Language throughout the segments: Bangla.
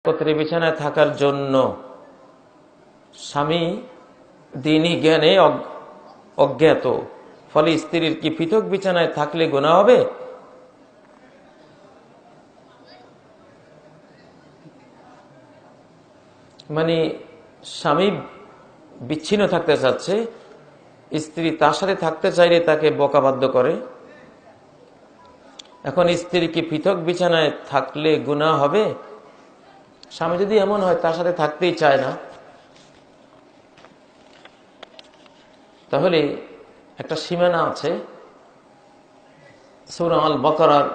একত্রে বিছানায় থাকার জন্য স্বামী দ্বীনি জ্ঞানে অজ্ঞাত, ফলে স্ত্রীর কি পৃথক বিছানায় থাকলে গুনাহ হবে? মানে স্বামী বিচ্ছিন্ন থাকতে চাচ্ছে, স্ত্রী তার সাথে থাকতে চাইলে তাকে বকাবাধ্য করে। এখন স্ত্রী কি পৃথক বিছানায় থাকলে গুনাহ হবে? স্বামী যদি এমন হয় তার সাথে থাকতেই চায় না, তাহলে একটা সীমানা আছে। সূরা আল বাকারার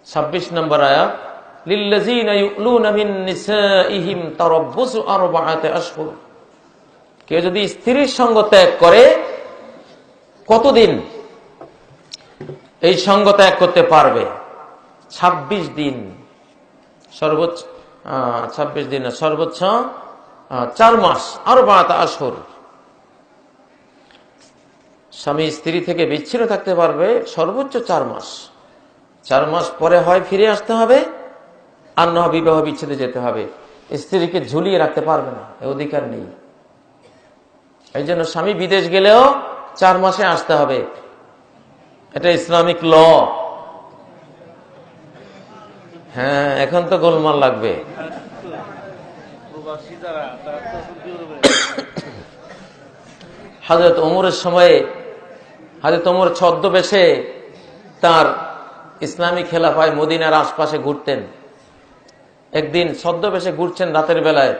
26 নম্বর আয়াত, লিল্লাযীনা ইউলুনা মিন নিসাইহিম তারাব্বুসু আরবাআতি আশহুর। কেউ যদি স্ত্রীর সঙ্গ ত্যাগ করে, কতদিন এই সঙ্গ ত্যাগ করতে পারবে? 26 দিন, সর্বোচ্চ 26 দিন, সর্বোচ্চ 4 মাস, আরবাআতি আশহুর। স্বামী স্ত্রী থেকে বিচ্ছিন্ন থাকতে পারবে সর্বোচ্চ 4 মাস। 4 মাস পরে হয় ফিরে আসতে হবে, আর না বিবাহ বিচ্ছেদে যেতে হবে। স্ত্রীকে ঝুলিয়ে রাখতে পারবে না, এ অধিকার নেই। এই জন্য স্বামী বিদেশ গেলেও 4 মাসে আসতে হবে, এটা ইসলামিক ল। হ্যাঁ, এখন তো গোলমাল লাগবে। হযরত ওমরের সময়ে হযরত ওমর ছদ্মবেশে তার ইসলামী খেলাফায় মদিনার আশপাশে ঘুরতেন। একদিন ছদ্মবেশে ঘুরছেন রাতের বেলায়,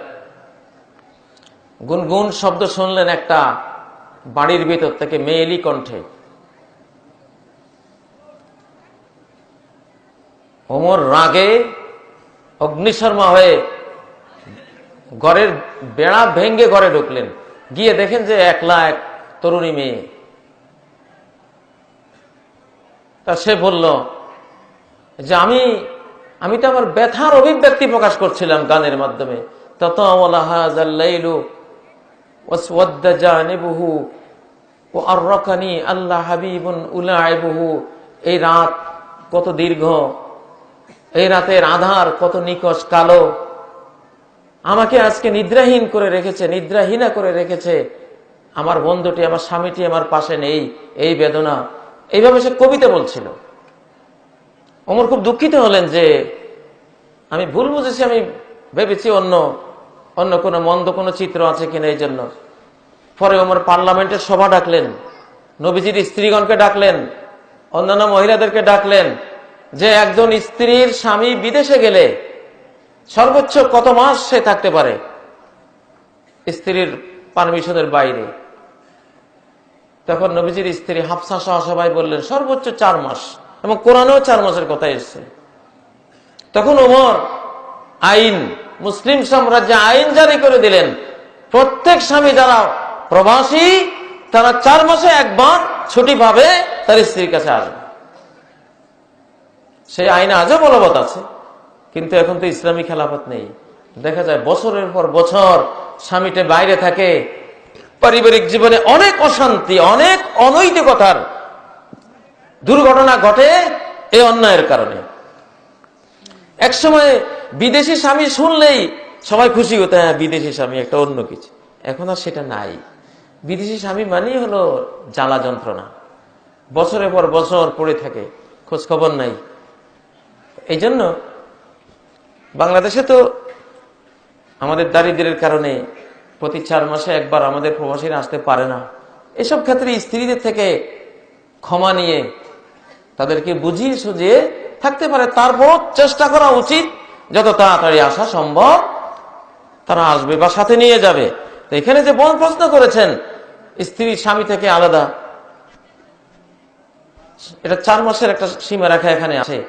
গুনগুন শব্দ শুনলেন একটা বাড়ির ভিতর থেকে মেয়েলি কণ্ঠে। ওমর রাগে অগ্নিশর্মা হয়ে ঘরের বেড়া ভেঙ্গে ঘরে ঢুকলেন। গিয়ে দেখেন যে একলা এক তরুণী মেয়ে। তা সে বলল যে আমি তো আমার ব্যথার অভিব্যক্তি প্রকাশ করছিলাম গানের মাধ্যমে। এই রাত কত দীর্ঘ, এই রাতের আধার কত নিকষ কালো, আমাকে আজকে নিদ্রাহীন করে রেখেছে, নিদ্রাহীনা করে রেখেছে। আমার বন্ধুটি, আমার স্বামীটি আমার পাশে নেই, এই বেদনা। এইভাবে সে কবিতা বলছিল। ওমর খুব দুঃখিত হলেন যে আমি ভুল বুঝেছি, আমি ভেবেছি অন্য কোনো মন্দ কোনো চিত্র আছে কিনা, এই জন্য। পরে ওমর পার্লামেন্টের সভা ডাকলেন, নবীজির স্ত্রীগণকে ডাকলেন, অন্যান্য মহিলাদেরকে ডাকলেন, যে একজন স্ত্রীর স্বামী বিদেশে গেলে সর্বোচ্চ কত মাস সে থাকতে পারে স্ত্রীর পারমিশনের বাইরে। তখন নবীজির স্ত্রী হাফসা সহ সবাই বললেন সর্বোচ্চ 4 মাস, এবং কোরআনেও 4 মাসের কথা এসেছে। তখন ওমর মুসলিম সাম্রাজ্যে আইন জারি করে দিলেন, প্রত্যেক স্বামী যারা প্রবাসী তারা 4 মাসে একবার ছুটি পাবে, তার স্ত্রীর কাছে আসবে। সেই আইন আজও বলবৎ আছে, কিন্তু এখন তো ইসলামী খেলাফত নেই। দেখা যায় বছরের পর বছর স্বামীটা বাইরে থাকে, পারিবারিক জীবনে অনেক অশান্তি, অনেক অনৈতিকতার দুর্ঘটনা ঘটে এই অন্যায়ের কারণে। একসময় বিদেশি স্বামী শুনলেই সবাই খুশি হতো, হ্যাঁ বিদেশি স্বামী, একটা অন্য কিছু। এখন আর সেটা নাই। বিদেশি স্বামী মানেই হলো জ্বালা যন্ত্রণা, বছরের পর বছর পড়ে থাকে, খোঁজ খবর নাই। এই জন্য বাংলাদেশে তো আমাদের দারিদ্র্যের কারণে প্রতি 4 মাসে একবার আমাদের প্রবাসীরা আসতে পারে না। এসব ক্ষেত্রে স্ত্রীদের থেকে ক্ষমা নিয়ে তাদেরকে বুঝিয়ে সুঝিয়ে থাকতে পারে। তারপর চেষ্টা করা উচিত যত তাড়াতাড়ি আসা সম্ভব তারা আসবে বা সাথে নিয়ে যাবে। তো এখানে যে প্রশ্ন করেছেন স্ত্রী স্বামী থেকে আলাদা, এটা 4 মাসের একটা সীমা রেখা এখানে আছে।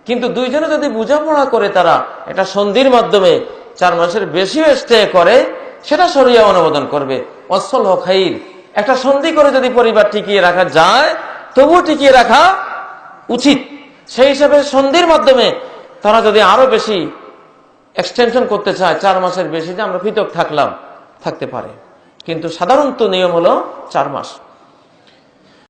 কিন্তু দুইজনে যদি বোঝাপড়া করে তারা একটা সন্ধির মাধ্যমে 4 মাসের বেশিও স্টে করে, সেটা শরিয়া অনুমোদন করবে। ওয়াসল খাইর, একটা সন্ধি করে যদি পরিবার টিকিয়ে রাখা যায় তবুও টিকিয়ে রাখা উচিত। সেই হিসাবে সন্ধির মাধ্যমে তারা যদি আরো বেশি এক্সটেনশন করতে চায়, 4 মাসের বেশি যে আমরা পৃথক থাকতে পারে। কিন্তু সাধারণত নিয়ম হলো 4 মাস।